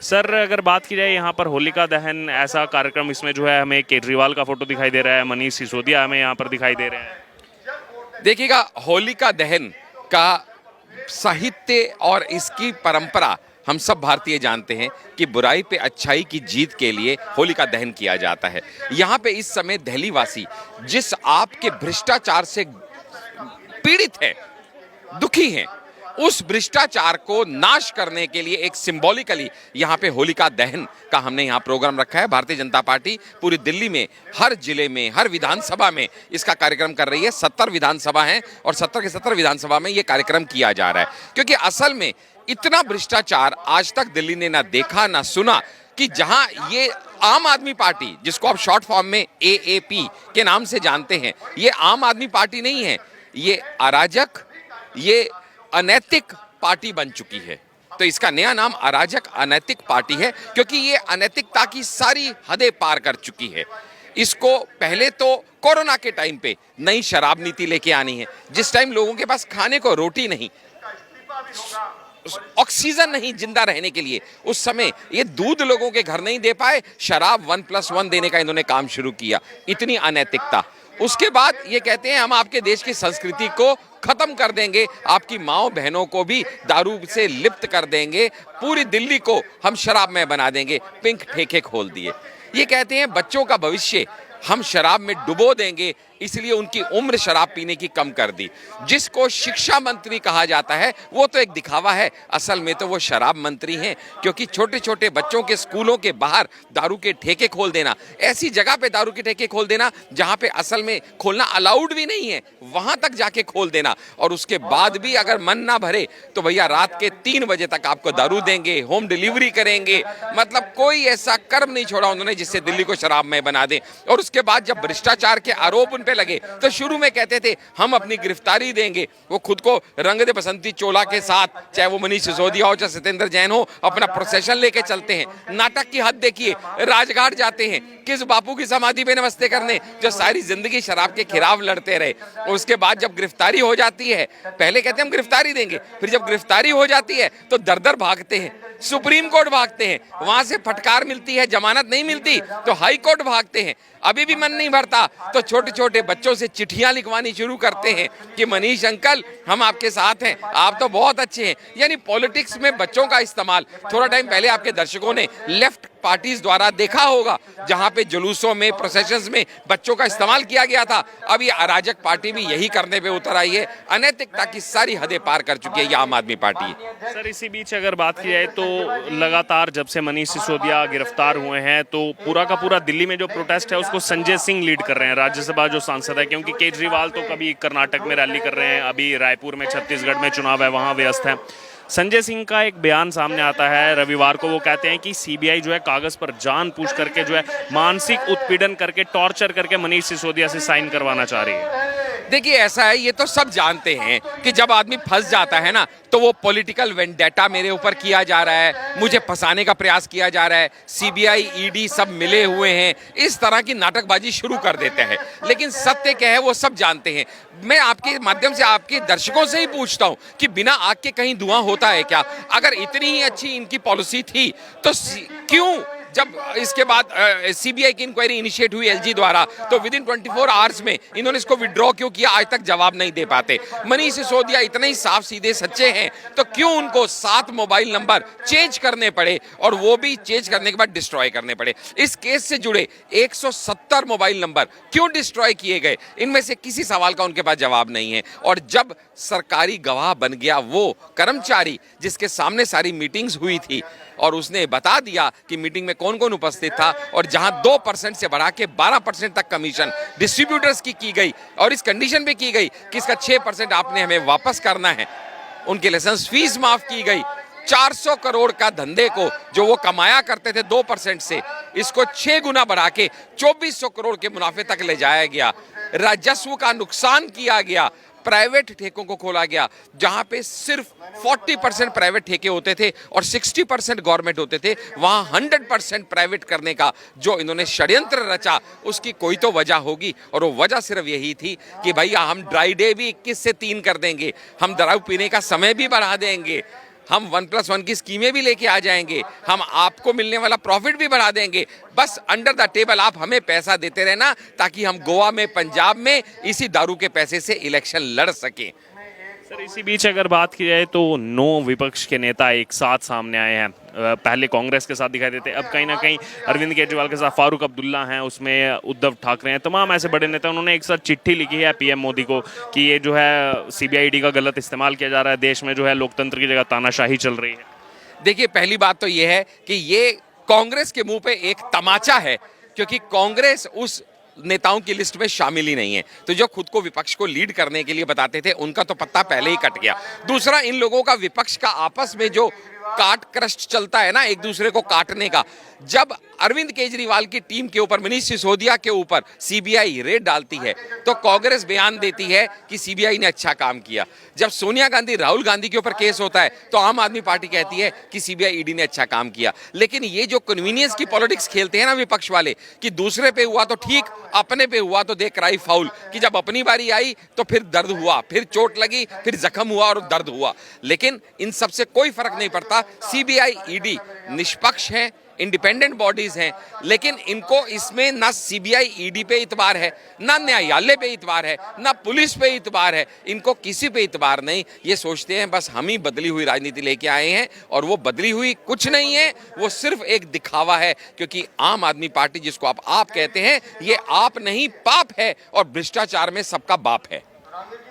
Sir अगर बात की जाए यहाँ पर होलिका दहन ऐसा कार्यक्रम, इसमें जो है हमें केजरीवाल का फोटो दिखाई दे रहा है, मनीष सिसोदिया हमें यहाँ पर दिखाई दे रहे हैं। देखिएगा, होलिका दहन का साहित्य और इसकी परंपरा हम सब भारतीय जानते हैं कि बुराई पे अच्छाई की जीत के लिए होलिका दहन किया जाता है। यहाँ पे इस समय दिल्ली वासी जिस आपके भ्रष्टाचार से पीड़ित है, दुखी हैं, उस भ्रष्टाचार को नाश करने के लिए एक सिंबॉलिकली यहाँ पे होलिका दहन का हमने यहाँ प्रोग्राम रखा है। भारतीय जनता पार्टी पूरी दिल्ली में हर जिले में हर विधानसभा में इसका कार्यक्रम कर रही है। 70 विधानसभा हैं और 70 के 70 विधानसभा में ये कार्यक्रम किया जा रहा है, क्योंकि असल में इतना भ्रष्टाचार आज तक दिल्ली ने ना देखा ना सुना कि जहां ये आम आदमी पार्टी, जिसको आप शॉर्ट फॉर्म में AAP के नाम से जानते हैं, ये आम आदमी पार्टी नहीं है, ये अराजक, ये अनैतिक पार्टी बन चुकी है। तो इसका नया नाम अराजक अनैतिक पार्टी है, क्योंकि ये अनैतिकता की सारी हदें पार कर चुकी है। इसको पहले तो कोरोना के टाइम पे नई शराब नीति लेके आनी है, जिस टाइम लोगों के पास खाने को रोटी नहीं, ऑक्सीजन नहीं जिंदा रहने के लिए, उस समय ये दूध लोगों के घर नहीं दे पाए, शराब 1+1 देने का इन्होंने काम शुरू किया। इतनी अनैतिकता। उसके बाद ये कहते हैं हम आपके देश की संस्कृति को खत्म कर देंगे, आपकी माओ बहनों को भी दारू से लिप्त कर देंगे, पूरी दिल्ली को हम शराबमय बना देंगे, पिंक ठेके खोल दिए। ये कहते हैं बच्चों का भविष्य हम शराब में डुबो देंगे, इसलिए उनकी उम्र शराब पीने की कम कर दी। जिसको शिक्षा मंत्री कहा जाता है वो तो एक दिखावा है, असल में तो वो शराब मंत्री हैं, क्योंकि छोटे छोटे बच्चों के स्कूलों के बाहर दारू के ठेके खोल देना, ऐसी जगह पे दारू के ठेके खोल देना जहां पे असल में खोलना अलाउड भी नहीं है, वहां तक जाके खोल देना, और उसके बाद भी अगर मन ना भरे तो भैया रात के 3 बजे तक आपको दारू देंगे, होम डिलीवरी करेंगे। मतलब कोई ऐसा कर्म नहीं छोड़ा उन्होंने जिससे दिल्ली को शराबमय बना दे। और उसके बाद जब भ्रष्टाचार के आरोप उन पे लगे तो शुरू में कहते थे हम अपनी गिरफ्तारी देंगे, वो खुद को रंग दे बसंती चोला के साथ, चाहे वो मनीष सिसोदिया हो चाहे सत्येंद्र जैन हो, अपना प्रोसेशन लेके चलते हैं। नाटक की हद देखिए, राजघाट जाते हैं किस बापू की समाधि पे नमस्ते करने, जो सारी जिंदगी शराब के खिलाफ लड़ते रहे। उसके बाद जब गिरफ्तारी हो जाती है, पहले कहते हैं हम गिरफ्तारी देंगे, फिर जब गिरफ्तारी हो जाती है तो दर दर भागते हैं, सुप्रीम कोर्ट भागते हैं, वहां से फटकार मिलती है, जमानत नहीं मिलती तो हाई कोर्ट भागते हैं। अभी भी मन नहीं भरता तो छोटे छोटे बच्चों से चिट्ठियां लिखवानी शुरू करते हैं कि मनीष अंकल हम आपके साथ हैं, आप तो बहुत अच्छे हैं। यानी पॉलिटिक्स में बच्चों का इस्तेमाल, थोड़ा टाइम पहले आपके दर्शकों ने लेफ्ट पार्टीज द्वारा देखा होगा जहां पे जुलूसों में, प्रोसेशंस में बच्चों का इस्तेमाल किया गया था। अब ये अराजक पार्टी भी यही करने पे उतर आई है, अनैतिकता की सारी हदें पार कर चुकी है ये आम आदमी पार्टी। सर इसी बीच अगर बात की जाए तो लगातार जब से मनीष सिसोदिया गिरफ्तार हुए हैं तो पूरा का पूरा दिल्ली में जो प्रोटेस्ट है उसको संजय सिंह लीड कर रहे हैं, राज्यसभा जो सांसद है, क्योंकि केजरीवाल तो कभी कर्नाटक में रैली कर रहे हैं, अभी रायपुर में छत्तीसगढ़ में चुनाव है वहां व्यस्त है। संजय सिंह का एक बयान सामने आता है रविवार को, वो कहते हैं कि सीबीआई जो है कागज पर जान पूछ करके जो है मानसिक उत्पीड़न करके, टॉर्चर करके मनीष सिसोदिया से साइन करवाना चाह रही है। देखिए ऐसा है, ये तो सब जानते हैं कि जब आदमी फंस जाता है ना तो वो पॉलिटिकल वेंडेटा मेरे ऊपर किया जा रहा है, मुझे फंसाने का प्रयास किया जा रहा है, सीबीआई ईडी सब मिले हुए हैं, इस तरह की नाटकबाजी शुरू कर देते हैं। लेकिन सत्य क्या है वो सब जानते हैं। मैं आपके माध्यम से आपके दर्शकों से ही पूछता हूं कि बिना आग के कहीं धुआं होता है क्या? अगर इतनी ही अच्छी इनकी पॉलिसी थी तो क्यों जब इसके बाद सीबीआई की इंक्वायरी इनिशिएट हुई एलजी द्वारा तो विद इन 24 आवर्स में इन्होंने इसको विड्रॉ क्यों किया? आज तक जवाब नहीं दे पाते। मनीष सिसोदिया इतने ही साफ सीधे सच्चे हैं तो क्यों उनको 7 मोबाइल नंबर चेंज करने पड़े, और वो भी चेंज करने के बाद डिस्ट्रॉय करने पड़े? इस केस से जुड़े 170 मोबाइल नंबर क्यों डिस्ट्रॉय किए गए? इनमें से किसी सवाल का उनके पास जवाब नहीं है। और जब सरकारी गवाह बन गया वो कर्मचारी जिसके सामने सारी मीटिंग्स हुई थी और उसने बता दिया कि मीटिंग में कौन कौन उपस्थित था, और जहां 2% से बढ़ा के 12% तक कमीशन डिस्ट्रीब्यूटर्स की गई और इस कंडीशन पे की गई कि इसका 6% आपने हमें वापस करना है, उनके लाइसेंस फीस माफ की गई। 400 करोड़ का धंधे को जो वो कमाया करते थे 2% से, इसको 6 गुना बढ़ा के 2400 करोड़ के मुनाफे तक ले जाया गया। राजस्व का नुकसान किया गया, प्राइवेट ठेकों को खोला गया जहां पे सिर्फ 40% प्राइवेट ठेके होते थे और 60% गवर्नमेंट होते थे, वहां 100% प्राइवेट करने का जो इन्होंने षड्यंत्र रचा उसकी कोई तो वजह होगी, और वो वजह सिर्फ यही थी कि भैया हम ड्राई डे भी 21 से 3 कर देंगे, हम दारू पीने का समय भी बढ़ा देंगे, हम 1+1 की स्कीमें भी लेके आ जाएंगे, हम आपको मिलने वाला प्रॉफिट भी बढ़ा देंगे, बस अंडर द टेबल आप हमें पैसा देते रहना ताकि हम गोवा में, पंजाब में इसी दारू के पैसे से इलेक्शन लड़ सकें। सर इसी बीच अगर बात की जाए तो 9 विपक्ष के नेता एक साथ सामने आए हैं। पहले कांग्रेस के साथ दिखाई देते, अब कहीं ना कहीं अरविंद केजरीवाल के साथ फारूक अब्दुल्ला हैं, उसमें उद्धव ठाकरे हैं, तमाम ऐसे बड़े नेता। उन्होंने एक साथ चिट्ठी लिखी है पीएम मोदी को कि ये जो है सीबीआई का गलत इस्तेमाल किया जा रहा है, देश में जो है लोकतंत्र की जगह तानाशाही चल रही है। देखिए, पहली बात तो ये है कि ये कांग्रेस के मुंह पे एक तमाचा है, क्योंकि कांग्रेस उस नेताओं की लिस्ट में शामिल ही नहीं है। तो जो खुद को विपक्ष को लीड करने के लिए बताते थे, उनका तो पत्ता पहले ही कट गया। दूसरा, इन लोगों का विपक्ष का आपस में जो काट क्रस्ट चलता है ना, एक दूसरे को काटने का, जब अरविंद केजरीवाल की टीम के ऊपर, मनीष सिसोदिया के ऊपर सीबीआई रेड डालती है तो कांग्रेस बयान देती है कि सीबीआई ने अच्छा काम किया। जब सोनिया गांधी, राहुल गांधी के ऊपर केस होता है तो आम आदमी पार्टी कहती है कि सीबीआई, ईडी ने अच्छा काम किया। लेकिन ये जो कन्वीनियंस की पॉलिटिक्स खेलते हैं ना विपक्ष वाले, कि दूसरे पे हुआ तो ठीक, अपने पे हुआ तो दे क्राई फाउल, कि जब अपनी बारी आई तो फिर दर्द हुआ, फिर चोट लगी, फिर जख्म हुआ और दर्द हुआ। लेकिन इन सबसे कोई फर्क नहीं पड़ता। सीबीआई, ईडी निष्पक्ष हैं, इंडिपेंडेंट बॉडीज हैं, लेकिन इनको इसमें ना सीबीआई, ईडी पे इतबार है, ना न्यायालय पे इतबार है, ना पुलिस पे इतबार है, इनको किसी पे इतबार नहीं। ये सोचते हैं बस हम ही बदली हुई राजनीति लेके आए हैं, और वो बदली हुई कुछ नहीं है, वो सिर्फ एक दिखावा है। क्योंकि आम आदमी पार्टी, जिसको आप कहते हैं, ये आप नहीं पाप है, और भ्रष्टाचार में सबका बाप है।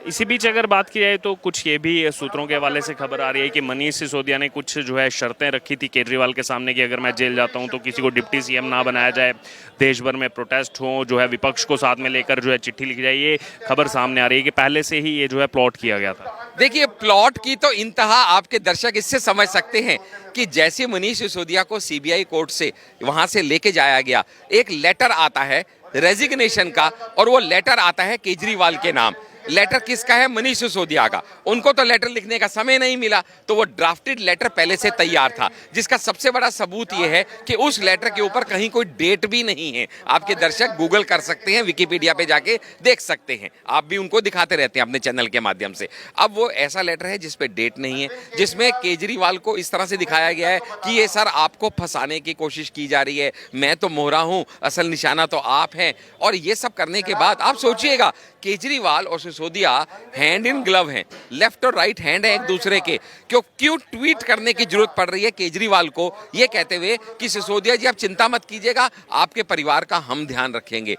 इसी बीच अगर बात की जाए तो कुछ ये भी सूत्रों के हवाले से खबर आ रही है कि मनीष सिसोदिया ने कुछ जो है शर्तें रखी थी केजरीवाल के सामने कि अगर मैं जेल जाता हूं तो किसी को डिप्टी सीएम ना बनाया जाए, देश भर में प्रोटेस्ट हो, जो है विपक्ष को साथ में लेकर जो है चिट्ठी लिखी जाए। ये खबर सामने आ रही है कि पहले से ही ये जो है प्लॉट किया गया था। देखिए, प्लॉट की तो इंतहा आपके दर्शक इससे समझ सकते हैं कि जैसे मनीष सिसोदिया को सीबीआई कोर्ट से वहां से लेके जाया गया, एक लेटर आता है रेजिग्नेशन का, और वो लेटर आता है केजरीवाल के नाम। लेटर किसका है? मनीष सिसोदिया का। उनको तो लेटर लिखने का समय नहीं मिला, तो वो ड्राफ्टेड लेटर पहले से तैयार था, जिसका सबसे बड़ा सबूत ये है कि उस लेटर के ऊपर कहीं कोई डेट भी नहीं है। आपके दर्शक गूगल कर सकते हैं, विकिपीडिया पे जाके देख सकते हैं, आप भी उनको दिखाते रहते हैं अपने चैनल के माध्यम से। अब वो ऐसा लेटर है जिसपे डेट नहीं है, जिसमें केजरीवाल को इस तरह से दिखाया गया है कि ये सर आपको फंसाने की कोशिश की जा रही है, मैं तो मोहरा हूं, असल निशाना तो आप हैं। और ये सब करने के बाद आप सोचिएगा, केजरीवाल और सिसोदिया हैंड इन ग्लव हैं, लेफ्ट और राइट हैंड है एक दूसरे के। क्यों ट्वीट करने की जरूरत पड़ रही है केजरीवाल को, ये कहते हुए कि सिसोदिया जी आप चिंता मत कीजिएगा, आपके परिवार का हम ध्यान रखेंगे।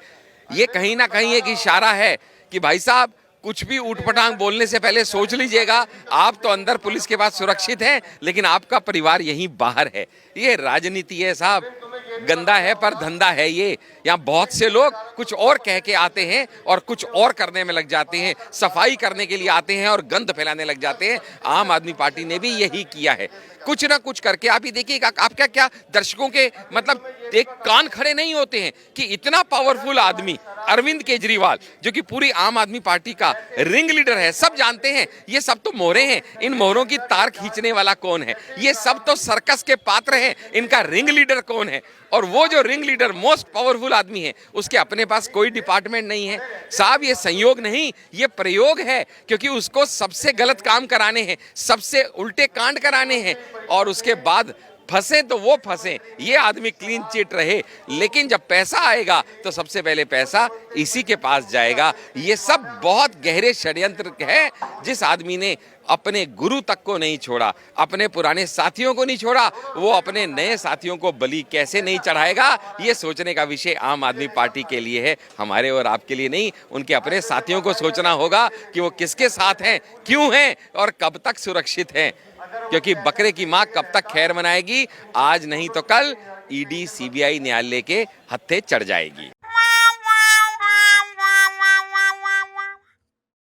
ये कहीं ना कहीं एक इशारा है कि भाई साहब, कुछ भी ऊटपटांग बोलने से पहले सोच लीजिएगा, आप तो अंदर पुलिस के पास सुरक्षित हैं, लेकिन आपका परिवार यहीं बाहर है। ये राजनीति है साहब, गंदा है पर धंधा है ये। यहाँ बहुत से लोग कुछ और कह के आते हैं और कुछ और करने में लग जाते हैं, सफाई करने के लिए आते हैं और गंद फैलाने लग जाते हैं। आम आदमी पार्टी ने भी यही किया है, कुछ ना कुछ करके। आप ही देखिएगा, आप क्या दर्शकों के मतलब एक कान खड़े नहीं होते हैं कि इतना पावरफुल आदमी अरविंद केजरीवाल, जो कि पूरी आम आदमी पार्टी का रिंग लीडर है, सब जानते हैं ये सब तो मोहरे हैं, इन मोहरों की तार खींचने वाला कौन है? ये सब तो सर्कस के पात्र हैं, इनका रिंग लीडर कौन है? और वो जो रिंग लीडर मोस्ट पावरफुल आदमी है, उसके अपने पास कोई डिपार्टमेंट नहीं है साहब। ये संयोग नहीं, ये प्रयोग है, क्योंकि उसको सबसे गलत काम कराने हैं, सबसे उल्टे कांड कराने हैं, और उसके बाद फंसे तो वो फंसे, ये आदमी क्लीन चिट रहे। लेकिन जब पैसा आएगा तो सबसे पहले पैसा इसी के पास जाएगा। ये सब बहुत गहरे षड्यंत्र है। जिस आदमी ने अपने गुरु तक को नहीं छोड़ा, अपने पुराने साथियों को नहीं छोड़ा, वो अपने नए साथियों को बलि कैसे नहीं चढ़ाएगा? ये सोचने का विषय आम आदमी पार्टी के लिए है, हमारे और आपके लिए नहीं। उनके अपने साथियों को सोचना होगा कि वो किसके साथ हैं, क्यों हैं और कब तक सुरक्षित हैं। क्योंकि बकरे की मां कब तक खैर मनाएगी? आज नहीं तो कल ईडी, सीबीआई, न्यायालय के हत्थे चढ़ जाएगी।